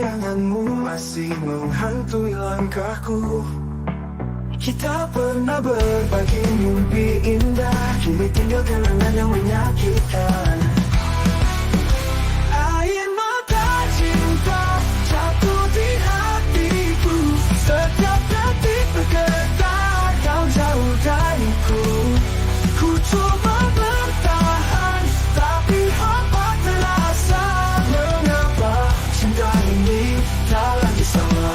Kenanganmu masih menghantui langkahku. Kita pernah berbagi mimpi indah, kini tinggal kenangan yang menyakitkan. Air mata cinta jatuh di hatiku, setiap detik bergetar kau jauh dariku. Ku coba bertahan, tapi hampa terasa. Mengapa cinta ini tak lagi sama?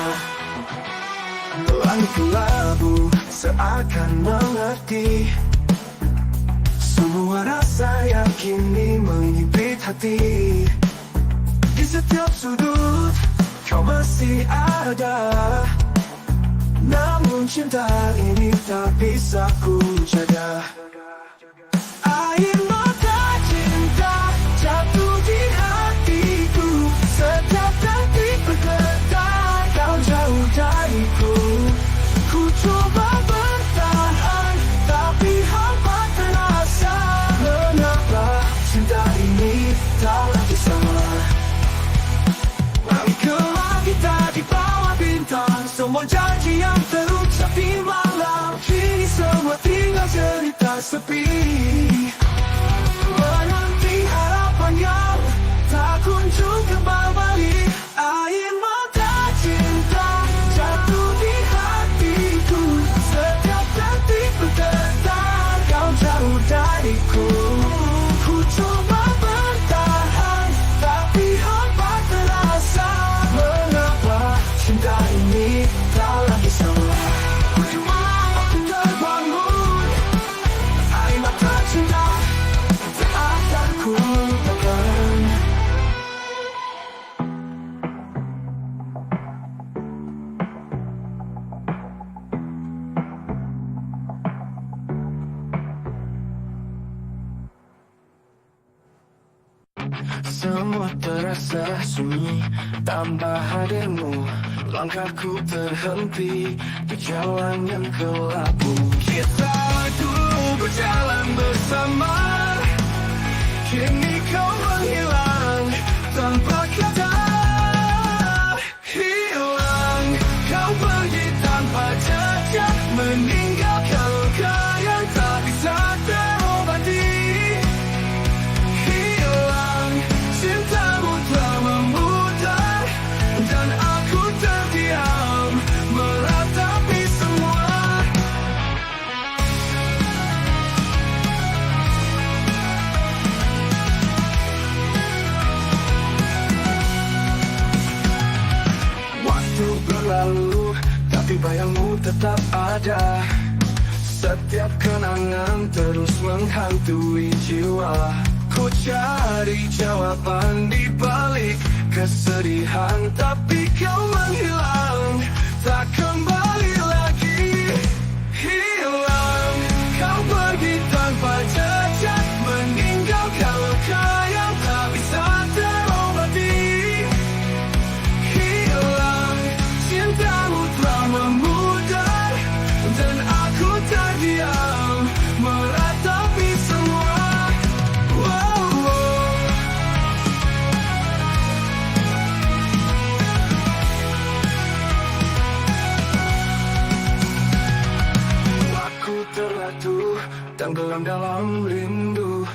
Langit kelabu seakan mengerti semua rasa yang kini menghimpit hati. Di setiap sudut kau masih ada, namun cinta ini tak bisa ku jaga. Air mata cinta jatuh di hatiku, setiap detik bergetar kau jauh dariku. Ku coba bertahan, tapi hampa terasa. Mengapa cinta ini tak lagi sama? Langitlah kita di bawah bintang, semua janji yang terucap di malam, kini semua tinggal cerita sepi. Menanti harapan yang tak kunjung kembali. Air mata cinta jatuh di hatiku, setiap detik bergetar kau jauh dariku. Ku coba bertahan, tapi hampa terasa. Mengapa cinta ini tak lagi sama? Percuma aku terbangun, air mata cinta tak akan ku lupakan. Semua terasa sunyi tanpa hadirmu. Langkahku terhenti di jalan yang kelabu. Kita dulu berjalan bersama, kini kau menghilang tanpa kata. Hilang, kau pergi tanpa jejak, meninggalkan luka yang tak bisa terobati. Cintamu telah memudar dan aku terdiam meratapi semua. Waktu berlalu tapi bayangmu tetap ada. Setiap kenangan terus menghantui jiwa. Ku cari jawaban di balik kesedihan, tapi kau menghilang, tak kembali lagi. Hilang, kau pergi tanpa jejak, meninggalkan luka yang tak bisa terobati. Hilang, cintamu telah memudar dan aku terdiam meratapi semua. Terjatuh, tenggelam dalam rindu.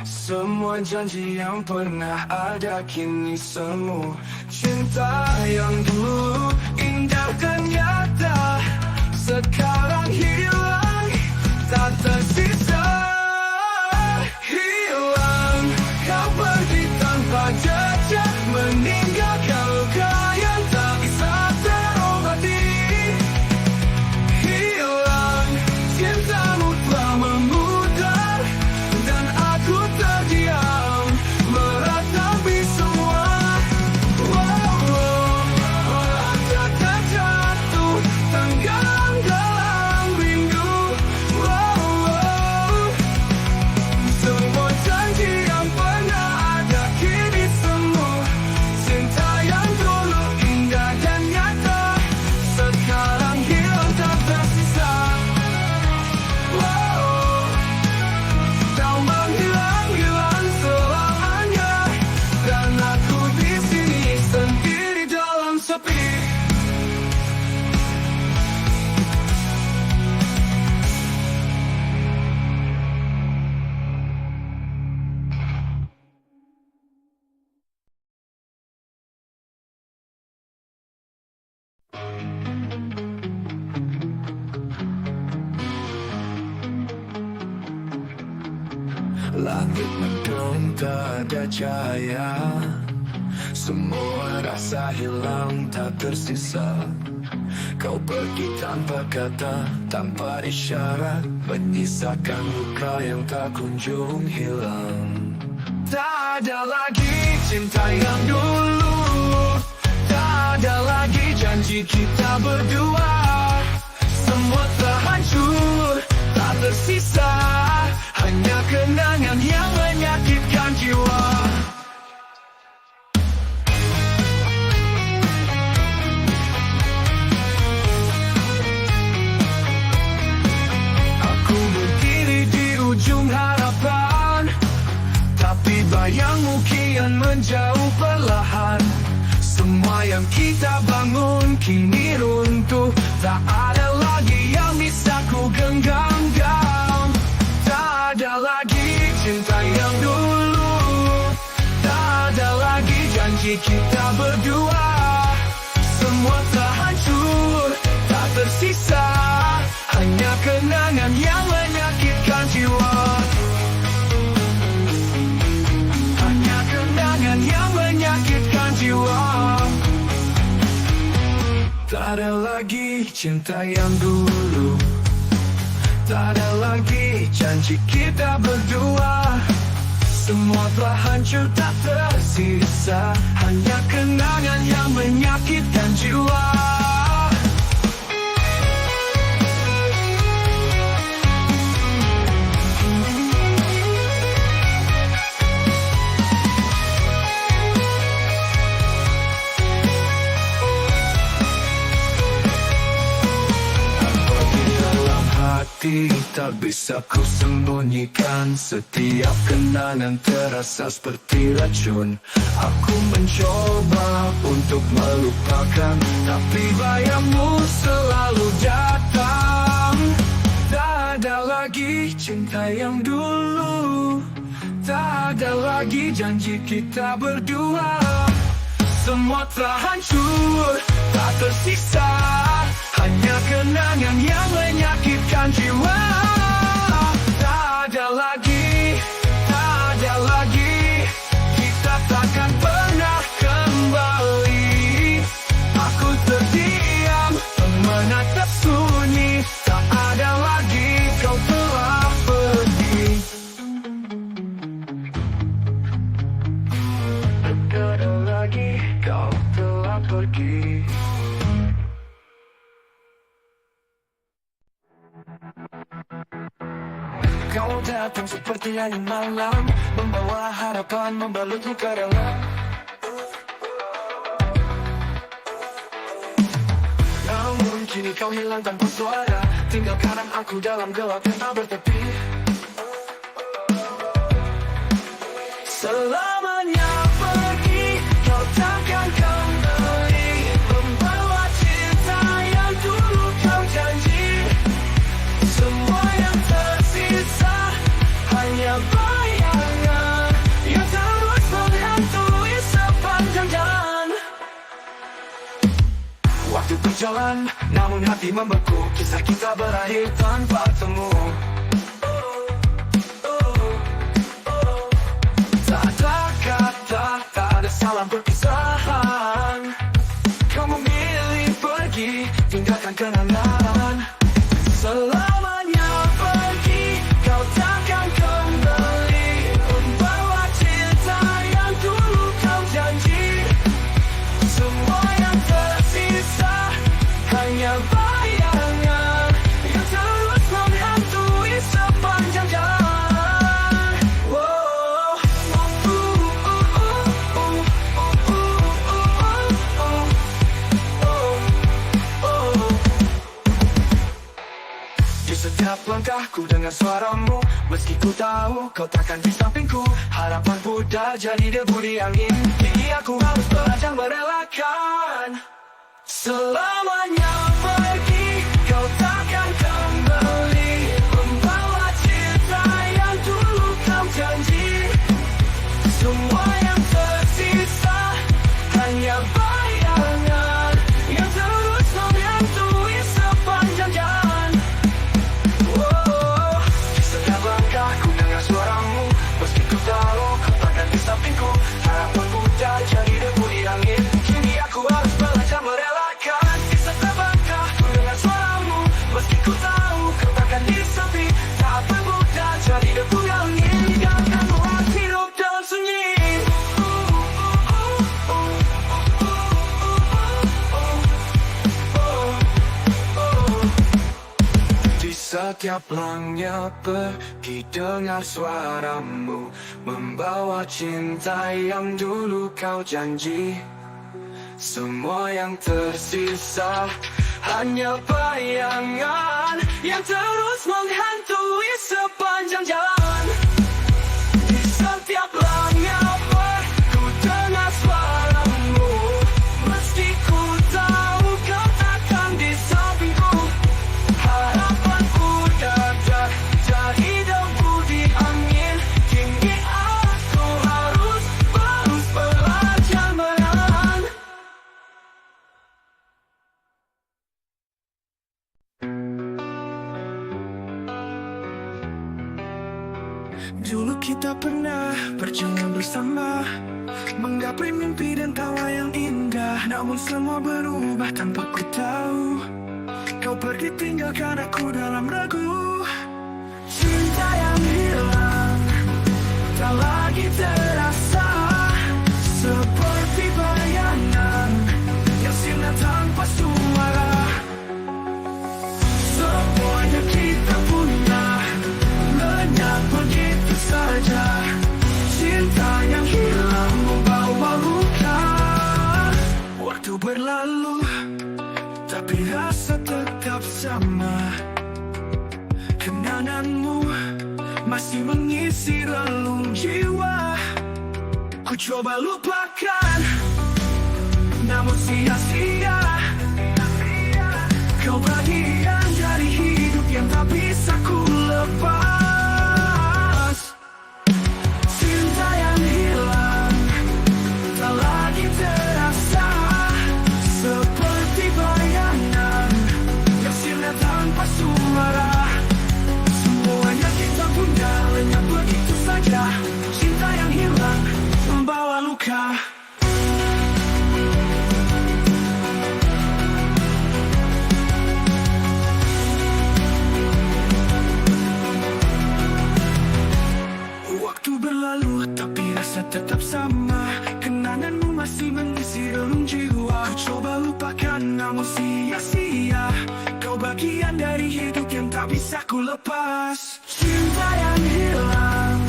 Semua janji yang pernah ada kini semu. Cinta yang dulu indah dan nyata sekarang hilang, tak tersisa. Hilang, kau pergi tanpa jejak, meninggalkan luka yang tak bisa terobati. Cintamu telah memudar dan aku terdiam meratapi semua. Meratapi Langit mendung tak ada cahaya, semua rasa hilang tak tersisa. Kau pergi tanpa kata, tanpa isyarat, menyisakan luka yang tak kunjung hilang. Tak ada lagi cinta yang dulu, tak ada lagi janji kita berdua. Semua telah hancur, tak tersisa, hanya kenangan yang menyakitkan jiwa. Aku berdiri di ujung harapan, tapi bayangmu kian menjauh perlahan. Semua yang kita bangun kini runtuh, tak ada lagi yang bisa ku genggam. Tak ada lagi cinta yang dulu, tak ada lagi janji kita berdua. Semua telah hancur, tak tersisa, hanya kenangan yang menyakitkan jiwa. Hanya kenangan yang menyakitkan jiwa. Tak ada lagi cinta yang dulu, tak ada lagi janji kita berdua. Semua telah hancur tak tersisa, hanya kenangan yang menyakitkan jiwa. Tak bisa ku sembunyikan, setiap kenangan terasa seperti racun. Aku mencoba untuk melupakan, tapi bayangmu selalu datang. Tak ada lagi cinta yang dulu, tak ada lagi janji kita berdua. Semua telah hancur, tak tersisa, hanya kenangan yang menyakitkan jiwa. Tak ada lagi, tak ada lagi, kita takkan pernah kembali. Aku terdiam, menatap sunyi, tak ada lagi, kau telah pergi. Tak ada lagi, kau telah pergi. Kau datang seperti angin malam, membawa harapan, membalut luka dalam. Namun kini kau hilang tanpa suara, tinggalkan aku dalam gelap yang tak bertepi. Selamanya pergi, kau takkan kembali, membawa cinta yang dulu kau janji. Semua yang tersisa hanya bayangan yang terus menghantui sepanjang jalan. Waktu berjalan, namun hati membeku, kisah kita berakhir tanpa temu. Tak ada kata, tak ada salam perpisahan. Kau memilih pergi, tinggalkan kenangan. Selamanya pergi, kau takkan kembali, membawa cinta yang dulu kau janji. Semua yang tersisa hanya bayangan yang terus menghantui sepanjang jalan. Di setiap langkahku dengar suaramu, meski ku tahu kau takkan di sampingku. Harapan pudar jadi debu di angin, kini aku harus belajar merelakan. Selamanya pergi, kau takkan kembali, membawa cinta yang dulu kau janji. Semua yang tersisa hanya bayangan yang terus menghantui sepanjang jalan. Di setiap langkahku dengar suaramu, setiap langnya pergi dengar suaramu, membawa cinta yang dulu kau janji. Semua yang tersisa hanya bayangan yang terus menghantui sepanjang jalan. Di setiap langnya ku dengar suaramu, meski ku tahu kau takkan di sampingku. Harapanku dadak jadi debu di angin. Kini aku harus belajar menahan. Dulu kita pernah berjuang bersama, menggapai mimpi dan tawa yang indah. Namun semua berubah tanpa ku tahu. Kau pergi tinggalkan aku dalam ragu. Cinta yang hilang tak lagi terasa, seperti bayangan yang sirna tanpa suara. Semuanya kita punya lenyap begitu saja. Cinta yang hilang membawa luka. Waktu berlalu tapi rasa tetap sama. Kenanganmu masih mengisi relung jiwa. Ku coba lupakan, namun sia-sia. Kau bagian dari hidup yang tak bisa ku lepas. Cinta yang hilang tak lagi terasa, seperti bayangan yang sirna tanpa suara. Semuanya kita punya lenyap begitu saja. Cinta yang hilang membawa luka. Waktu berlalu tapi rasa tetap sama. Kenanganmu masih mengisi relung jiwa. Ku coba lupakan namun sia-sia. Kau bagian dari hidup yang tak bisa ku lepas. Cinta yang hilang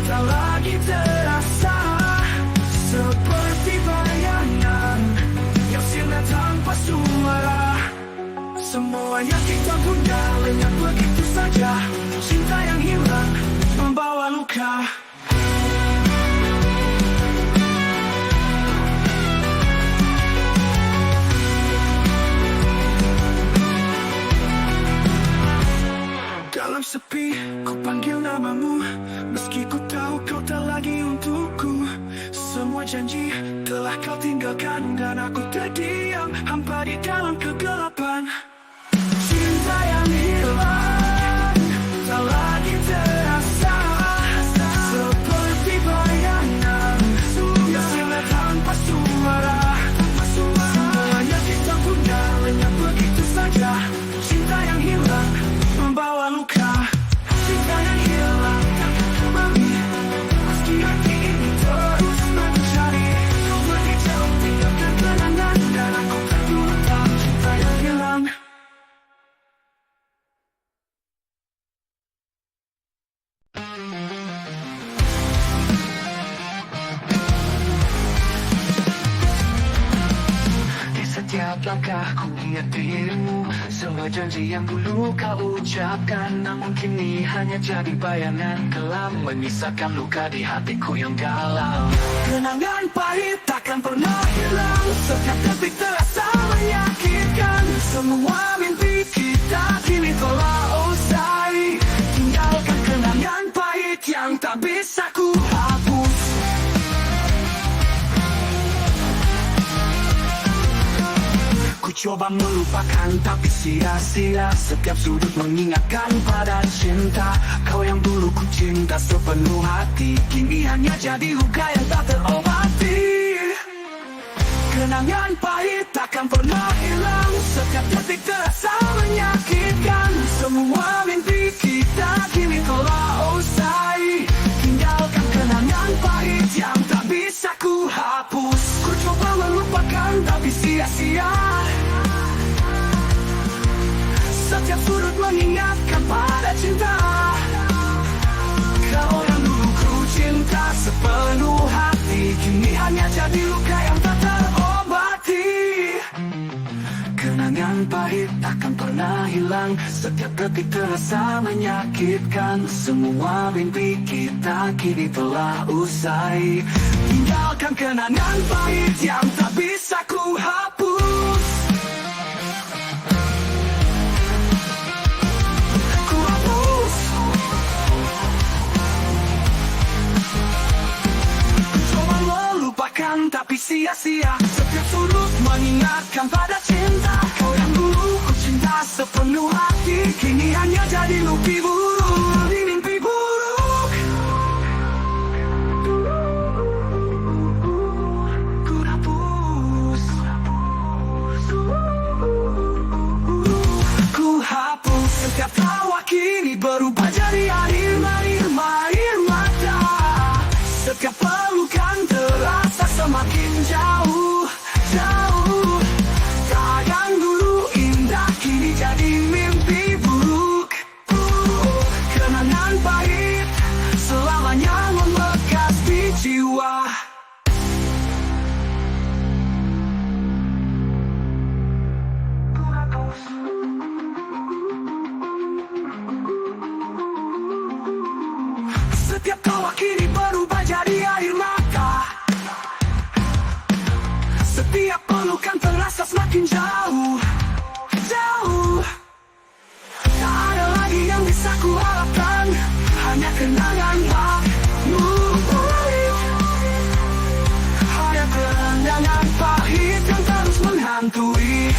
tak lagi terasa, seperti bayangan yang sirna tanpa suara. Semuanya kita punya lenyap begitu saja. Cinta yang hilang membawa luka. Dalam sepi ku panggil namamu, meski ku tahu kau tak lagi untukku. Semua janji telah kau tinggalkan dan aku terdiam hampa di dalam kegelapan. Cinta yang hilang tak lagi terasa, seperti bayangan yang sirna tanpa suara. Semuanya kita punya lenyap begitu saja. Cinta yang hilang membawa luka. Cinta yang hilang takkan kembali, meski hati ini terus mencari. Kau pergi jauh tinggalkan kenangan dan aku terluka. Cinta yang hilang. Di setiap langkah ku ingat dirimu, semua janji yang dulu kau ucapkan. Namun kini hanya jadi bayangan kelam, menyisakan luka di hatiku yang dalam. Kenangan pahit takkan pernah hilang, setiap detik terasa menyakitkan. Semua mimpi kita kini telah usai. Tinggalkan kenangan pahit yang tak bisa ku hapus. Ku coba melupakan tapi sia-sia. Setiap sudut mengingatkan pada cinta. Kau yang dulu ku cinta sepenuh hati, kini hanya jadi luka yang tak terobati. Kenangan pahit takkan pernah hilang, setiap detik terasa menyakitkan. Semua mimpi kita kini telah usai. Tinggalkan kenangan pahit yang tak bisa ku hapus. Ku coba melupakan tapi sia-sia. Setiap sudut mengingatkan pada cinta. Kau yang dulu ku cinta sepenuh hati, kini hanya jadi luka yang tak terobati. Kenangan pahit takkan pernah hilang, setiap detik terasa menyakitkan. Semua mimpi kita kini telah usai. Tinggalkan kenangan pahit yang tak bisa ku hapus. Ku hapus. Coba melupakan tapi sia-sia, setiap sudut mengingatkan pada cinta. Kau yang dulu ku cinta sepenuh hati, kini hanya jadi mimpi buruk. Mimpi buruk. Ku hapus. Ku hapus. Setiap tawa kini berubah jadi air mata. Setiap pelukan terasa semakin jauh. Yang dulu indah kini jadi mimpi buruk. Kenangan pahit selamanya membekas di jiwa. Setiap tawa kini berubah jadi air mata. Setiap pelukan terasa semakin jauh. Tak ada lagi yang bisa ku harapkan, hanya kenangan-mu. Hanya kenangan pahit yang terus menghantui.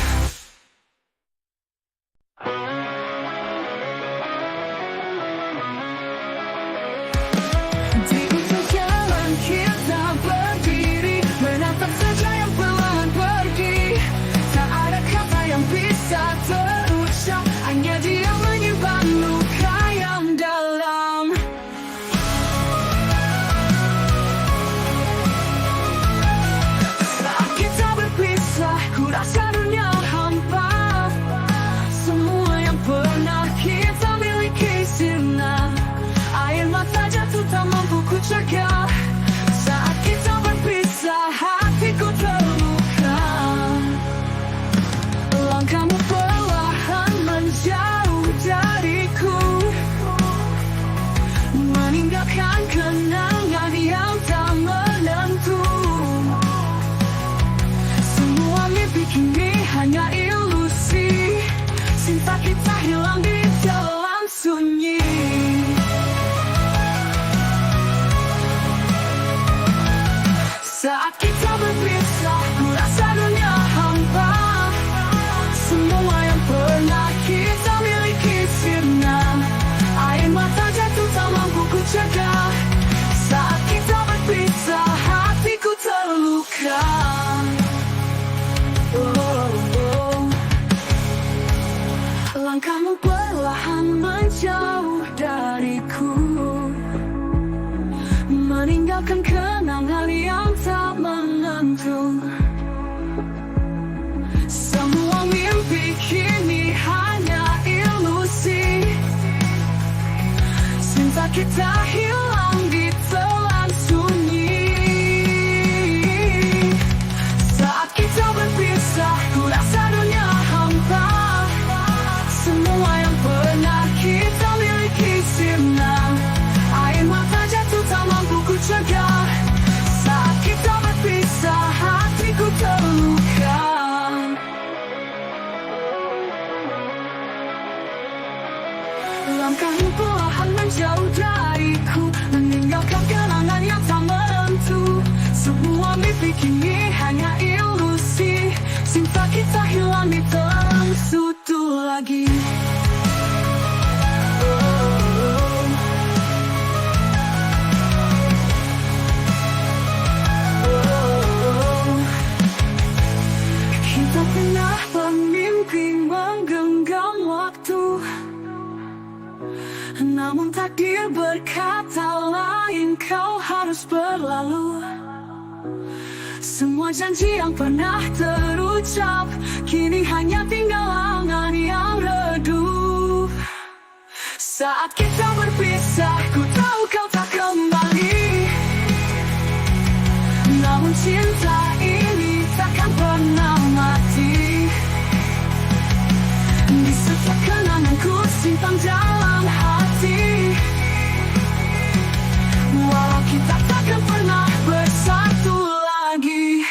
Di ujung jalan kita berdiri, menatap saja yang perlahan pergi. Tak ada kata yang bisa terucap, hanya dia menyimpan luka yang dalam. Saat kita berpisah, ku rasa dunia hampa. Semua yang pernah kita miliki sirna, air mata jatuh tak mampu ku cegah. Saat kita berpisah, hatiku terluka. Langkahmu perlahan menjauh dariku, meninggalkan kenangan yang tak menentu. Semua mimpi kini hanya ilusi, cinta kita hilang di dalam sunyi. Saat kita berpisah, ku rasa dunia hampa. Semua yang pernah kita miliki sirna, air mata jatuh tak mampu ku cegah. Saat kita berpisah, hatiku terluka. Langkahmu perlahan menjauh dariku, meninggalkan kenangan yang tak menentu. Semua mimpi kini hanya ilusi, cinta kita hilang di telan sunyi. Saat kita berpisah, ku rasa dunia hampa. Semua yang pernah kita miliki sirna, air mata jatuh tak mampu ku cegah. Saat kita berpisah, hatiku terluka. Langkahmu perlahan menjauh dariku, meninggalkan kenangan yang tak menentu. Semua mimpi kini hanya ilusi, cinta kita hilang di telan suatu lagi. Kita pernah bermimpi menggenggam waktu, namun takdir berkata lain, kau harus berlalu. Semua janji yang pernah terucap kini hanya tinggal angan yang redup. Saat kita berpisah, ku tahu kau tak kembali. Namun cinta ini takkan pernah mati. Di setiap kenangan ku simpan dalam hati. Walau kita takkan pernah bersatu lagi.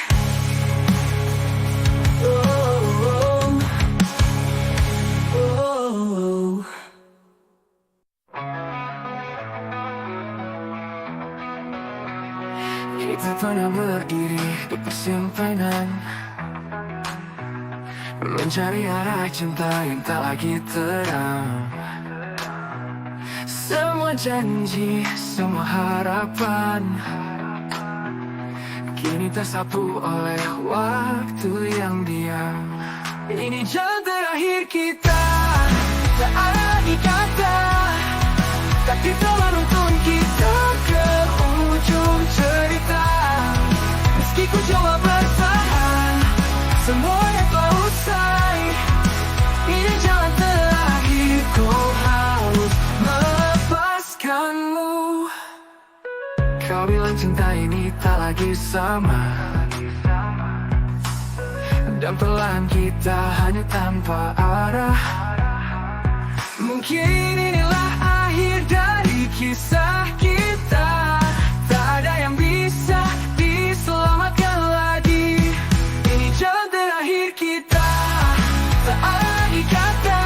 Kita pernah berdiri di persimpangan, mencari arah cinta yang tak lagi terang. Semua janji, semua harapan kini tersapu oleh waktu yang diam. Ini jalan terakhir kita, tak ada kata. Tapi telah menuntun kita ke ujung cerita. Meski ku coba bertahan, semuanya telah usai. Ini jalan terakhir, ku harus melepaskanmu. Kau bilang cinta ini tak lagi sama, dan perlahan kita hanya tanpa arah. Mungkin inilah akhir dari kisah kita. Tak ada yang bisa diselamatkan lagi. Ini jalan terakhir kita, tak ada lagi kata.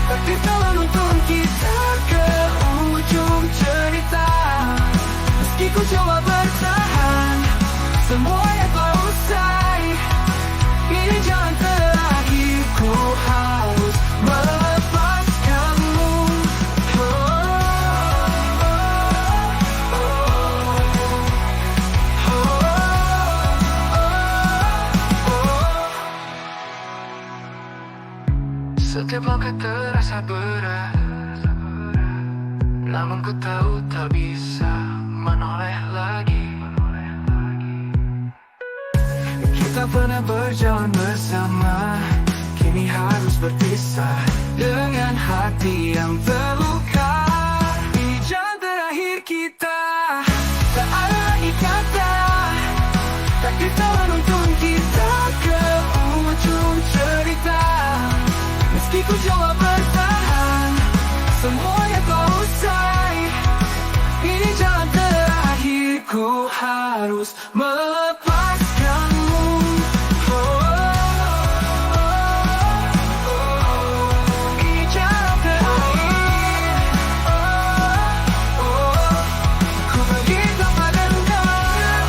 Tapi telah menuntun kita ke ujung cerita. Meski ku coba bertahan, semuanya telah usai. Ini jalan terakhir, ku harus melepaskanmu. Setiap langkah terasa berat, namun ku tahu tak bisa menoleh lagi. Kita pernah berjalan bersama, kini harus berpisah dengan hati yang terluka. Ini jalan terakhir kita, tak ada lagi kata. Tapi telah menuntun kita ke ujung cerita. Meski ku coba bertahan, semuanya telah usai. Ini jalan terakhir, ku harus melepaskanmu. Ini jalan terakhir, ku pergi tanpa dendam.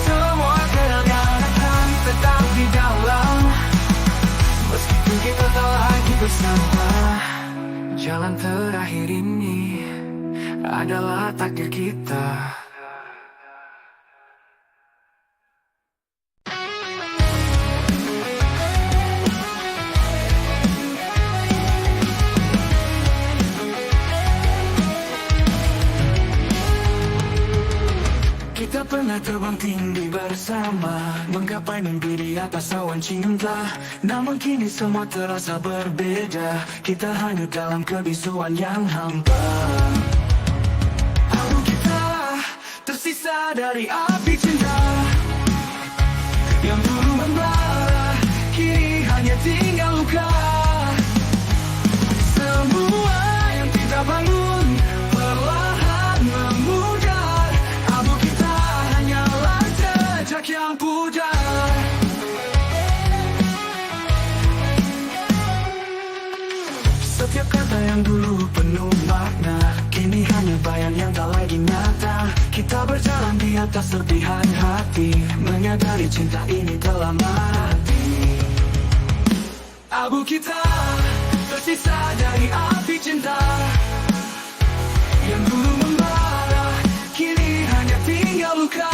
Semua kenangan akan tetap di dalam. Meskipun kita tak lagi bersama, jalan terakhir ini adalah takdir kita. Kita pernah terbang tinggi bersama, menggapai mimpi di atas awan cinta. Namun kini semua terasa berbeda, kita hanyut dalam kebisuan yang hampa. Aduh, kita tersisa dari api cinta yang dulu membara, kini hanya tinggal luka. Semua yang kita bangun perlahan memudar. Abu kita hanyalah jejak yang pudar. Setiap kata yang dulu penuh makna, kini hanya bayang yang tak lagi nyata. Kita berjalan di atas serpihan hati, menyadari cinta ini telah mati. Abu kita tersisa dari api cinta yang dulu membara, kini hanya tinggal luka.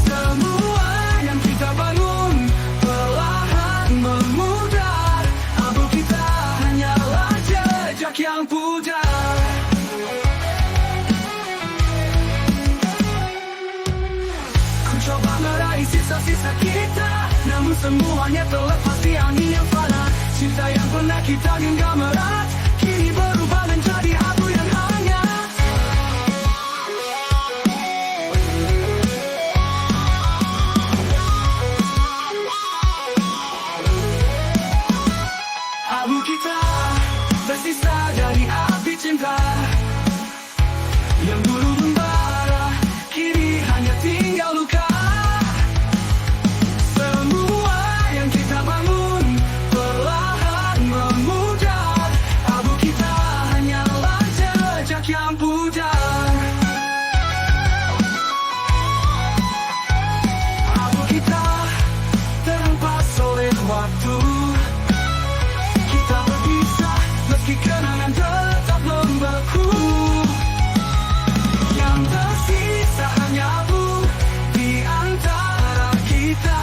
Semua yang kita bangun perlahan memudar. Abu kita hanyalah jejak yang pudar. Ku coba meraih sisa-sisa kita, namun semuanya terlepas di angin yang fana. Cinta yang pernah kita genggam erat kini berubah menjadi abu yang hangat. Abu kita bersisa dari api cinta yang dulu membara, kini hanya tinggal luka. Semua yang kita bangun perlahan memudar. Abu kita hanyalah jejak yang pudar. Abu kita terhempas oleh waktu. Kita berpisah meski kenangan tetap membeku. Yang tersisa hanya abu di antara kita.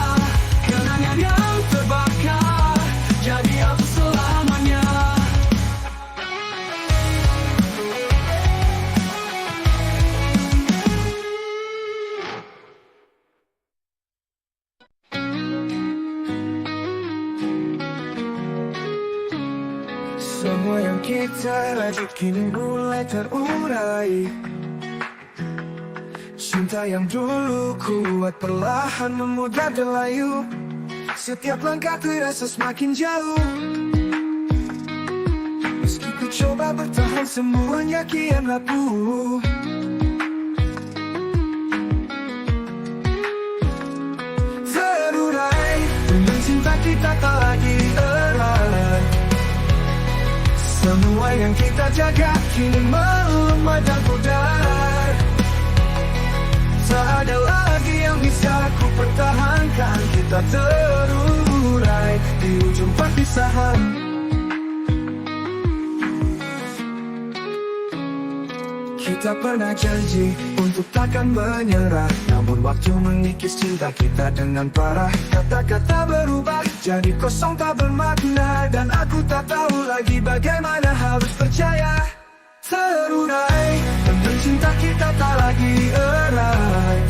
Kenangan yang terbakar jadi abu selamanya. Semua yang kita rajut kini mulai terurai. Cinta yang dulu kuat perlahan memudar dan layu. Setiap langkah terasa semakin jauh. Meski ku coba bertahan semuanya kian rapuh. Terurai dengan cinta kita tak lagi erat. Semua yang kita jaga kini melemah dan pudar. Tak ada lagi yang bisa ku pertahankan. Kita terurai di ujung perpisahan. Kita pernah janji untuk takkan menyerah, namun waktu mengikis cinta kita dengan parah. Kata-kata berubah jadi kosong tak bermakna, dan aku tak tahu lagi bagaimana harus percaya. Terurai dengan cinta kita tak lagi erat.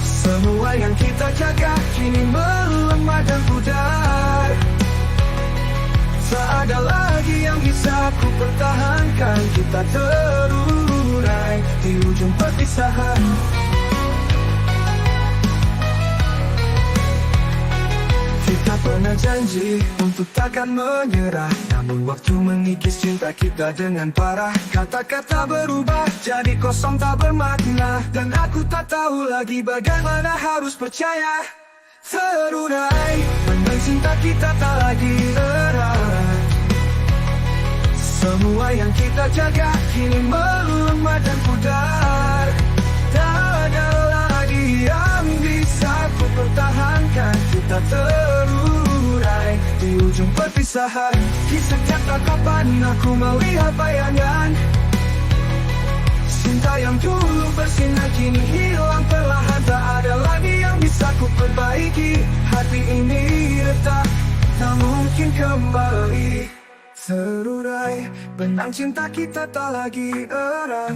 Semua yang kita jaga kini melemah dan pudar. Tak ada lagi yang bisa ku pertahankan. Kita terurai di ujung perpisahan. Kita pernah janji untuk takkan menyerah, namun waktu mengikis cinta kita dengan parah. Kata-kata berubah jadi kosong tak bermakna, dan aku tak tahu lagi bagaimana harus percaya. Terurai dengan cinta kita tak lagi erat. Semua yang kita jaga kini melemah dan pudar. Tak ada lagi yang bisa ku pertahankan. Kita terurai di ujung perpisahan. Di setiap tatapan aku melihat bayangan cinta yang dulu bersinar kini hilang perlahan. Tak ada lagi yang bisa ku perbaiki. Hati ini retak, tak mungkin kembali. Terurai, benang cinta kita tak lagi erat.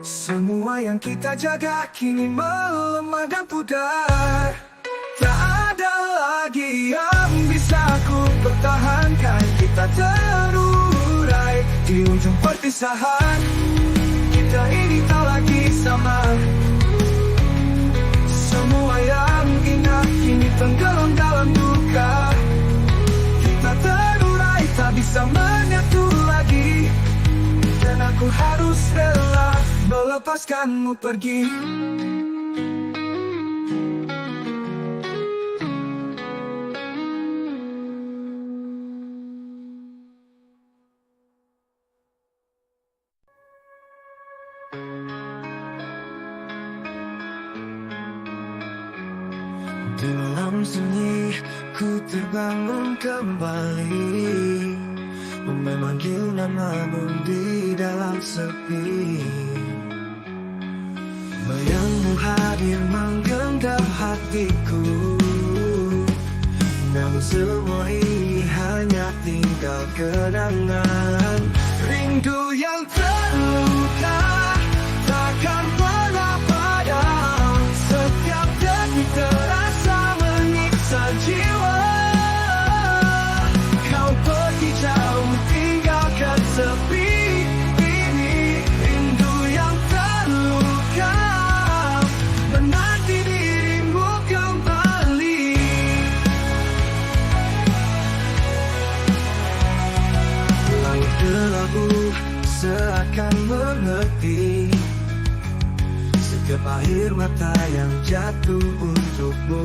Semua yang kita jaga kini melemah dan pudar. Tak ada lagi yang bisa ku pertahankan. Kita terurai di ujung perpisahan. Kita ini tak lagi sama. Semua yang indah kini tenggelam dalam duka. Kita terurai tak bisa menyatu lagi, dan aku harus rela melepaskanmu pergi. Dalam sunyi ku terbangun kembali, memanggil namamu di dalam sepi. Bayangmu hadir menggenggam hatiku, namun semua ini hanya tinggal kenangan. Rindu yang terluka takkan pernah padam. Setiap detik terasa menyiksa jiwa. setiap air mata yang jatuh untukmu.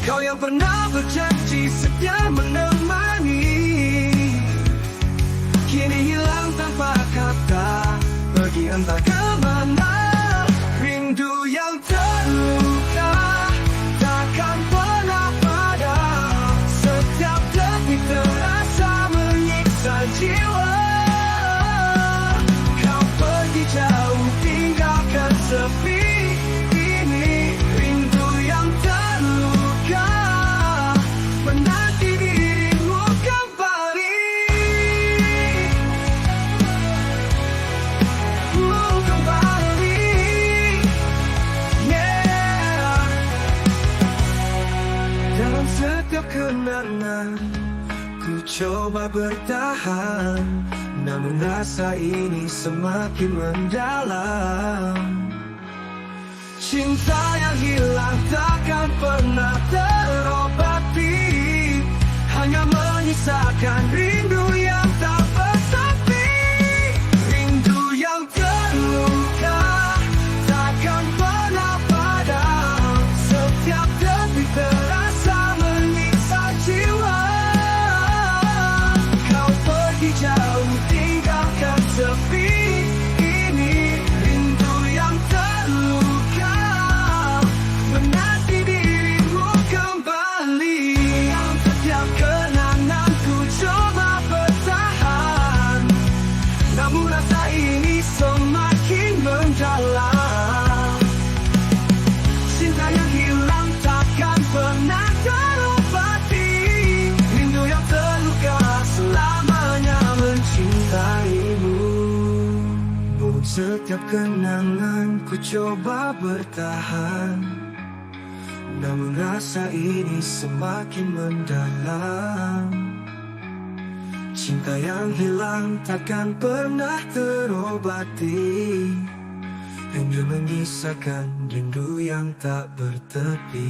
Kau yang pernah berjanji setia menemani, kini hilang tanpa kata, pergi entah kemana. Rindu yang terluka takkan pernah padam, setiap detik terasa menyiksa jiwa. Kau pergi jauh tinggalkan sepi ini. Rindu yang terluka menanti dirimu kembali. Kembali, yeah. Dalam setiap kenangan ku coba bertahan, namun rasa ini semakin mendalam. Cinta yang hilang takkan pernah terobati, hanya menyisakan rindu yang tak bertepi. Rindu yang terluka takkan pernah padam, setiap detik terasa menyiksa jiwa. Kau pergi jauh tinggalkan sepi ini. Rindu yang terluka menanti dirimu kembali. Setiap kenangan ku coba bertahan, namun rasa ini semakin mendalam. Cinta yang hilang takkan pernah terobati, rindu yang terluka selamanya mencintaimu. Setiap kenangan ku coba bertahan, namun rasa ini semakin mendalam. Cinta yang hilang takkan pernah terobati, rindu menyisakan rindu yang tak bertepi.